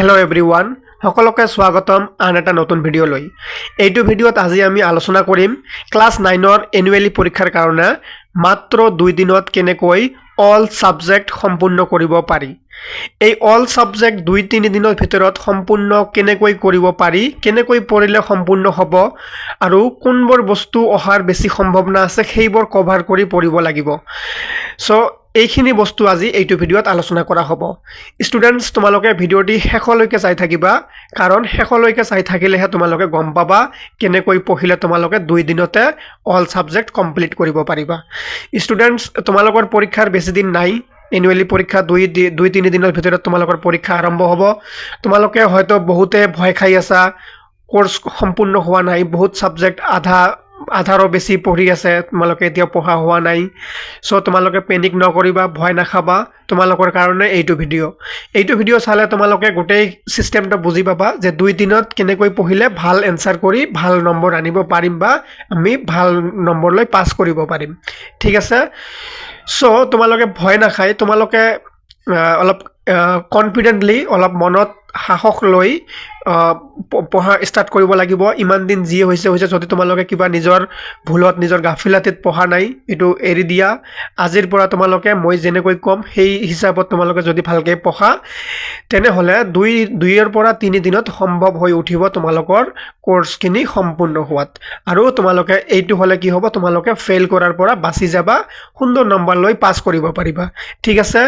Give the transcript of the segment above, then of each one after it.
Hello' everyone সকলোকে স্বাগতম আন এটা নতুন ভিডিঅ'লৈ। এইটো ভিডিঅ'ত আজি আমি আলোচনা কৰিম ক্লাছ 9ৰ এনুৱেলি পৰীক্ষাৰ কাৰণে মাত্ৰ 2 দিনত কেনেকৈ অল সাবজেক্ট সম্পূৰ্ণ কৰিব পাৰি। এই অল সাবজেক্ট 2-3 দিনৰ ভিতৰত সম্পূৰ্ণ কেনেকৈ কৰিব পাৰি, কেনেকৈ পঢ়িলে সম্পূৰ্ণ হ'ব আৰু কোনবোৰ বস্তু অহাৰ বেছি সম্ভাৱনা আছে সেইবোৰ কভাৰ কৰি পঢ়িব লাগিব। সো এইখিনি বস্তু আজি এইটো ভিডিঅ'ত আলোচনা কৰা হ'ব। ষ্টুডেণ্টছ তোমালোকে ভিডিঅ'টি শেষলৈকে চাই থাকিবা, কাৰণ শেষলৈকে চাই থাকিলেহে তোমালোকে গম পাবা কেনেকৈ পঢ়িলে তোমালোকে 2 দিনতে অল সাবজেক্ট কমপ্লিট কৰিব পাৰিবা। ষ্টুডেণ্টছ তোমালোকৰ পৰীক্ষাৰ বেছি দিন নাই। এনুৱেলি পৰীক্ষা 2-3 দিনৰ ভিতৰত তোমালোকৰ পৰীক্ষা আৰম্ভ হ'ব। তোমালোকে হয়তো বহুতে ভয় খাই আছা, কোৰ্স সম্পূৰ্ণ হোৱা নাই, বহুত সাবজেক্ট আধাৰো বেছি পঢ়ি আছে, তোমালোকে এতিয়া পঢ়া হোৱা নাই। সো তোমালোকে পেনিক নকৰিবা, ভয় নাখাবা। তোমালোকৰ কাৰণে এইটো ভিডিঅ' চালে তোমালোকে গোটেই সিস্টেমটো বুজি পাবা যে 2 দিনত কেনেকৈ পঢ়িলে ভাল এনসাৰ কৰি ভাল নম্বৰ আনিব পাৰিম বা আমি ভাল নম্বৰ লৈ পাস কৰিব পাৰিম। ঠিক আছে, সো তোমালোকে ভয় নাখাই, তোমালোকে অলপ কনফিডেন্টলি, অলপ মনত সাহস লৈ পঢ়া স্টাৰ্ট কৰিব লাগিব। ইমান দিন যি হৈছে যদি তোমালোকে কিবা নিজৰ ভুলত, নিজৰ গাফিলাতিত পঢ়া নাই, এইটো এৰি দিয়া। আজিৰ পৰা তোমালোকে মই যেনেকৈ কম সেই হিচাপত তোমালোকে যদি ভালকৈ পঢ়া, তেনেহ'লে 2-ৰ পৰা 3 দিনত সম্ভৱ হৈ উঠিব তোমালোকৰ কোৰ্সখিনি সম্পূৰ্ণ হোৱাত। আৰু তোমালোকে এইটো হ'লে কি হ'ব, তোমালোকে ফেইল কৰাৰ পৰা বাচি যাবা, সুন্দৰ নম্বৰ লৈ পাছ কৰিব পাৰিবা। ঠিক আছে,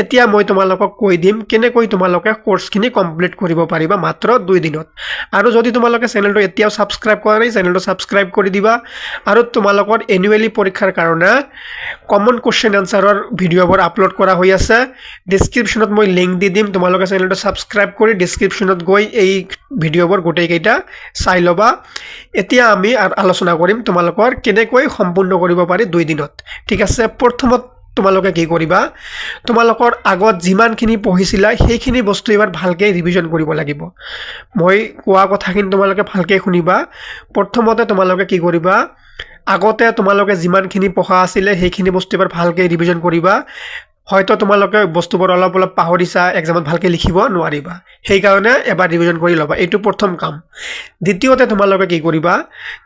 এতিয়া মই তোমালোকক কৈ দিম কেনেকৈ তোমালোকে কোৰ্সখিনি কমপ্লিট কৰিব পাৰিবা মাত্ৰ 2 দিনত। আৰু যদি তোমালোকে চেনেলটো এতিয়াও সাবস্ক্ৰাইব কৰা নাই, চেনেলটো সাবস্ক্ৰাইব কৰি দিবা। আৰু তোমালোকৰ এনুৱেলি পৰীক্ষাৰ কাৰণে কমন কোৱেশ্চন আনসাৰৰ ভিডিঅ'বোৰ আপলোড কৰা হৈ আছে। ডেসক্ৰিপশ্যনত মই লিংক দি দিম, তোমালোকে চেনেলটো সাবস্ক্ৰাইব কৰি ডেসক্ৰিপশ্যনত গৈ এই ভিডিঅ'বোৰ গোটেইকেইটা চাই ল'বা। এতিয়া আমি আলোচনা কৰিম তোমালোকৰ কেনেকৈ সম্পূৰ্ণ কৰিব পাৰি 2 দিনত। ঠিক আছে, প্ৰথমত তোমালোকে কি কৰিবা, তোমালোকৰ আগত যিমানখিনি পঢ়িছিলা সেইখিনি বস্তু এবাৰ ভালকৈ ৰিভিজন কৰিব লাগিব। মই কোৱা কথাখিনি তোমালোকে ভালকৈ শুনিবা। প্ৰথমতে তোমালোকে কি কৰিবা, আগতে তোমালোকে যিমানখিনি পঢ়া আছিলে সেইখিনি বস্তু এবাৰ ভালকৈ ৰিভিজন কৰিবা। হয়তো তোমালোকে বস্তুবোৰ অলপ পাহৰিছা, এক্সামত ভালকৈ লিখিব নোৱাৰিবা, সেইকাৰণে এবাৰ ৰিভিজন কৰি ল'বা। এইটো প্ৰথম কাম। দ্বিতীয়তে তোমালোকে কি কৰিবা,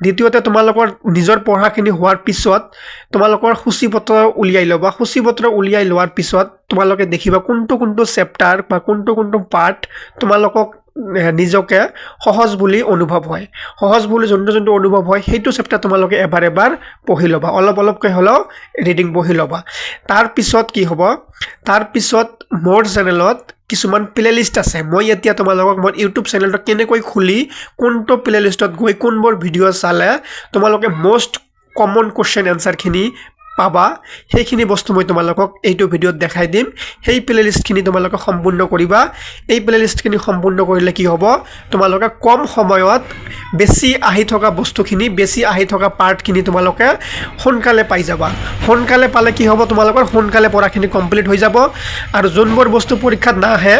দ্বিতীয়তে তোমালোকৰ নিজৰ পঢ়াখিনি হোৱাৰ পিছত তোমালোকৰ সূচীপত্ৰ উলিয়াই ল'বা। সূচীপত্ৰ উলিয়াই লোৱাৰ পিছত তোমালোকে দেখিবা কোনটো চেপ্টাৰ বা কোনটো পাৰ্ট তোমালোকক নিজকে সহজ বুলি অনুভৱ হয়। সহজ বুলি যোনটো অনুভৱ হয় সেইটো চেপ্টাৰ তোমালোকে এবাৰ পঢ়ি ল'বা, অলপকৈ হ'লেও ৰিডিং পঢ়ি ল'বা। তাৰপিছত কি হ'ব, তাৰপিছত মোৰ চেনেলত কিছুমান প্লেলিষ্ট আছে। মই এতিয়া তোমালোকক মোৰ ইউটিউব চেনেলটো কেনেকৈ খুলি কোনটো প্লেলিষ্টত গৈ কোনবোৰ ভিডিঅ' চালে তোমালোকে মোষ্ট কমন কোৱেশ্চন এনসাৰখিনি পাবা, সেইখিনি বস্তু মই তোমালোকক এইটো ভিডিঅ'ত দেখাই দিম। সেই প্লেলিষ্টখিনি তোমালোকে সম্পূৰ্ণ কৰিবা। এই প্লেলিষ্টখিনি সম্পূৰ্ণ কৰিলে কি হ'ব, তোমালোকে কম সময়ত বেছি আহি থকা বস্তুখিনি, বেছি আহি থকা পাৰ্টখিনি তোমালোকে সোনকালে পাই যাবা। সোনকালে পালে কি হ'ব, তোমালোকৰ সোনকালে পঢ়াখিনি কমপ্লিট হৈ যাব। আৰু যোনবোৰ বস্তু পৰীক্ষাত নাহে,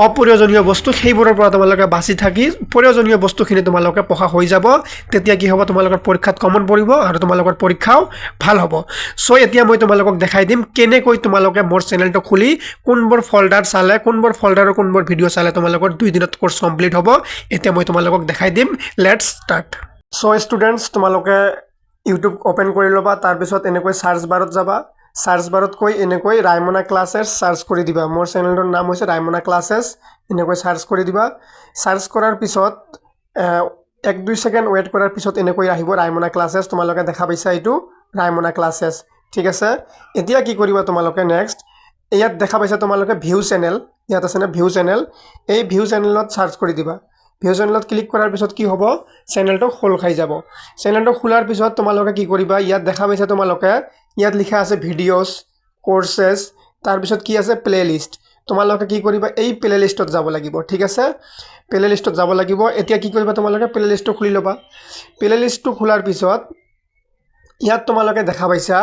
অপ্ৰয়োজনীয় বস্তু, সেইবোৰৰ পৰা তোমালোকে বাচি থাকি প্ৰয়োজনীয় বস্তুখিনি তোমালোকে পঢ়া হৈ যাব। তেতিয়া কি হ'ব, তোমালোকৰ পৰীক্ষাত কমন পৰিব আৰু তোমালোকৰ পৰীক্ষাও ভাল হ'ব। সো এতিয়া মই তোমালোকক দেখাই দিম কেনেকৈ তোমালোকে মোৰ চেনেলটো খুলি কোনবোৰ ফল্ডাৰ চালে, কোনবোৰ ফল্ডাৰৰ কোনবোৰ ভিডিঅ' চালে তোমালোকৰ 2 দিনত কোৰ্স কমপ্লিট হ'ব। এতিয়া মই তোমালোকক দেখাই দিম। Let's start. সো ষ্টুডেণ্টছ তোমালোকে ইউটিউব ওপেন কৰি ল'বা। তাৰপিছত এনেকৈ সাৰ্চ বাৰত যাবা। সাৰ্চ বাৰত কৈ এনেকৈ ৰাইমনা ক্লাছেছ সাৰ্চ কৰি দিবা। মোৰ চেনেলটোৰ নাম হৈছে ৰাইমনা ক্লাছেছ। এনেকৈ সাৰ্চ কৰি দিবা। সাৰ্চ কৰাৰ পিছত 1-2 ছেকেণ্ড ৱেইট কৰাৰ পিছত এনেকৈ আহিব ৰাইমনা ক্লাছেছ। তোমালোকে দেখা পাইছা এইটো ৰাইমনা ক্লাছেছ। ঠিক আছে, এতিয়া কি কৰিবা তোমালোকে নেক্সট, ইয়াত দেখা পাইছা তোমালোকে ভিউ চেনেল, ইয়াত আছে না ভিউ চেনেল। এই ভিউ চেনেলত সাৰ্চ কৰি দিবা। ভিউ চেনেলত ক্লিক কৰাৰ পিছত কি হ'ব, চেনেলটো খোল খাই যাব। চেনেলটো খোলাৰ পিছত তোমালোকে কি কৰিবা, ইয়াত দেখা পাইছা তোমালোকে ইয়াত লিখা আছে ভিডিঅ'ছ, কোৰ্ছেছ, তাৰপিছত কি আছে প্লেলিষ্ট। তোমালোকে কি কৰিবা, এই প্লেলিষ্টত যাব লাগিব। ঠিক আছে, প্লেলিষ্টত যাব লাগিব। এতিয়া কি কৰিবা, তোমালোকে প্লেলিষ্টটো খুলি ল'বা। প্লেলিষ্টটো খোলাৰ পিছত ইয়াত তোমালোকে দেখা পাইছা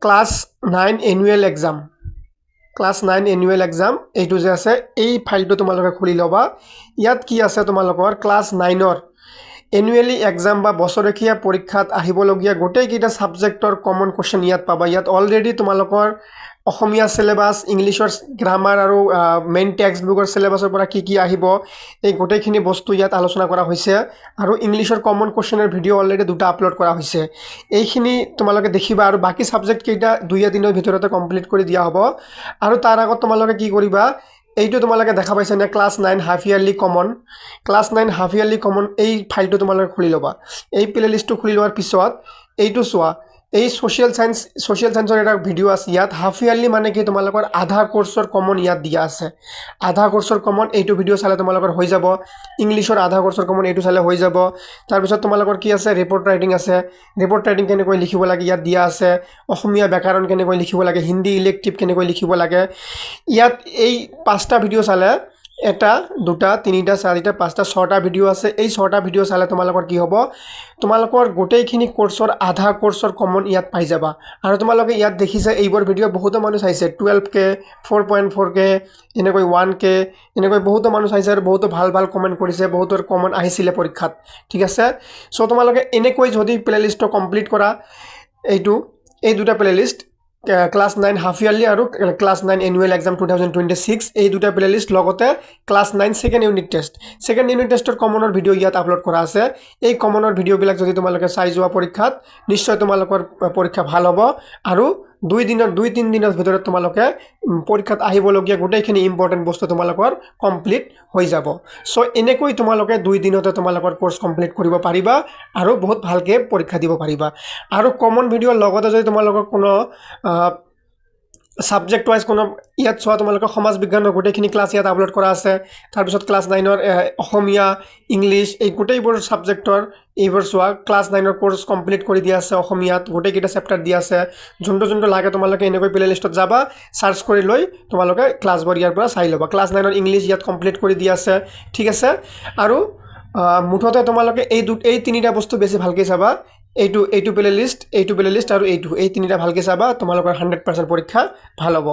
class 9 annual exam, class 9 annual exam এইটো যে আছে, এই ফাইলটো তোমালোকে খুলি ল'বা। ইয়াত কি আছে, তোমালোকৰ ক্লাছ 9ৰ এনুৱেলি এক্সাম বা বছৰেকীয়া পৰীক্ষাত আহিবলগীয়া গোটেইকেইটা সাবজেক্টৰ কমন কোৱেশ্চন ইয়াত পাবা। ইয়াত অলৰেডি তোমালোকৰ অসমীয়া সিলেবাস ইংলিছৰ গ্ৰামাৰ আৰু মেইন টেক্সট বুকৰ সিলেবাসৰ পৰা কি আহিব এই গোটেইখিনি বস্তু ইয়াত আলোচনা কৰা হৈছে আৰু ইংলিছৰ কমন কোৱেশ্চনৰ ভিডিঅ' অলৰেডি দুটা আপলোড কৰা হৈছে এইখিনি তোমালোকে দেখিবা আৰু বাকি সাবজেক্ট কেইটা 2 দিনৰ ভিতৰতে কমপ্লিট কৰি দিয়া হ'ব আৰু তাৰ আগত তোমালোকে কি কৰিবা এইটো তোমালোকে দেখা পাইছা না ক্লাস 9 হাফ ইয়াৰলি কমন এই ফাইলটো তোমালোকে খুলি ল'বা এই প্লেলিষ্টটো খুলি লোৱাৰ পিছত এইটো চোৱা এই সোশ্যাল সায়েন্সৰ এটা ভিডিও আছে ইয়াত হাফ ইয়াৰলি মানে কি তোমালোকৰ আধা কোৰ্সৰ কমন ইয়াত দিয়া আছে আধা কোৰ্সৰ কমন এইটো ভিডিও চালে তোমালোকৰ হৈ যাব ইংলিছৰ আধা কোৰ্সৰ কমন এইটো চালে হৈ যাব তাৰ পিছত তোমালোকৰ কি আছে ৰিপোৰ্ট ৰাইটিং কেনেকৈ লিখিব লাগে ইয়াত দিয়া আছে অসমীয়া ব্যাকৰণ কেনেকৈ লিখিব লাগে হিন্দী ইলেক্টিভ কেনেকৈ লিখিব লাগে ইয়াত এই 5টা ভিডিও চালে এটা দুটা তিনিটা চাৰিটা পাঁচটা ছটা ভিডিও আছে এই ছটা ভিডিও চালে তোমালোকৰ কি হ'ব তোমালোকৰ গোটেইখিনি কোৰ্সৰ আধা কোৰ্সৰ কমন ইয়াত পাই যাবা আৰু তোমালোকে ইয়াত দেখিছে এইবোৰ ভিডিও বহুত মানুহ চাইছে 12k 4.4k এনেকৈ 1k এনেকৈ বহুত মানুহ চাইছে আৰু বহুত ভাল কমেন্ট কৰিছে বহুতৰ কমন আহিছিলে পৰীক্ষাত ঠিক আছে সো তোমালোকে এনেকৈ যদি প্লেলিষ্টটো কমপ্লিট কৰা এই দুটা প্লেলিষ্ট ক্লাস 9 হাফ ইয়াৰলি আৰু ক্লাস 9 এনুৱেল এক্সাম 2026 এই দুটা প্লেলিষ্ট লগতে ক্লাস 9 সেকেন্ড ইউনিট টেষ্টৰ কমনৰ ভিডিও ইয়াত আপলোড কৰা আছে এই কমনৰ ভিডিও বিলাক যদি তোমালোকে চাই যোৱা পৰীক্ষাত নিশ্চয় তোমালোকৰ পৰীক্ষা ভাল হ'ব আৰু 2-3 দিনৰ ভিতৰত তোমালোকে পৰীক্ষাত আহিবলগীয়া গোটেইখিনি ইম্পৰ্টেন্ট বস্তু তোমালোকৰ কমপ্লিট হৈ যাব সো এনেকৈ তোমালোকে 2 দিনতে তোমালোকৰ কোৰ্স কমপ্লিট কৰিব পাৰিবা আৰু বহুত ভালকে পৰীক্ষা দিব পাৰিবা আৰু কমন ভিডিওৰ লগতে যদি তোমালোকৰ কোনো সাবজেক্ট ওয়াইজ কোনো ইয়াত চোৱা তোমালোকৰ সমাজ বিজ্ঞানৰ গোটেইখিনি ক্লাছ ইয়াত আপলোড কৰা আছে তাৰ পিছত ক্লাস 9ৰ অসমীয়া ইংলিছ এই গোটেইবোৰ সাবজেক্টৰ এইবোৰ চোৱা ক্লাস 9ৰ কোৰ্স কমপ্লিট কৰি দিয়া আছে অসমীয়াত গোটেইকেইটা চেপ্টাৰ দিয়া আছে যোনটো লাগে তোমালোকে এনেকৈ প্লেলিষ্টত যাবা সাৰ্চ কৰি লৈ তোমালোকে ক্লাছবোৰ ইয়াৰ পৰা চাই ল'বা ক্লাস 9ৰ ইংলিছ ইয়াত কমপ্লিট কৰি দিয়া আছে ঠিক আছে আৰু মুঠতে তোমালোকে এই তিনিটা বস্তু বেছি ভালকৈ চাবা এইটো প্লেলিষ্ট আৰু এই তিনিটা ভালকৈ চাবা তোমালোকৰ 100% পৰীক্ষা ভাল হ'ব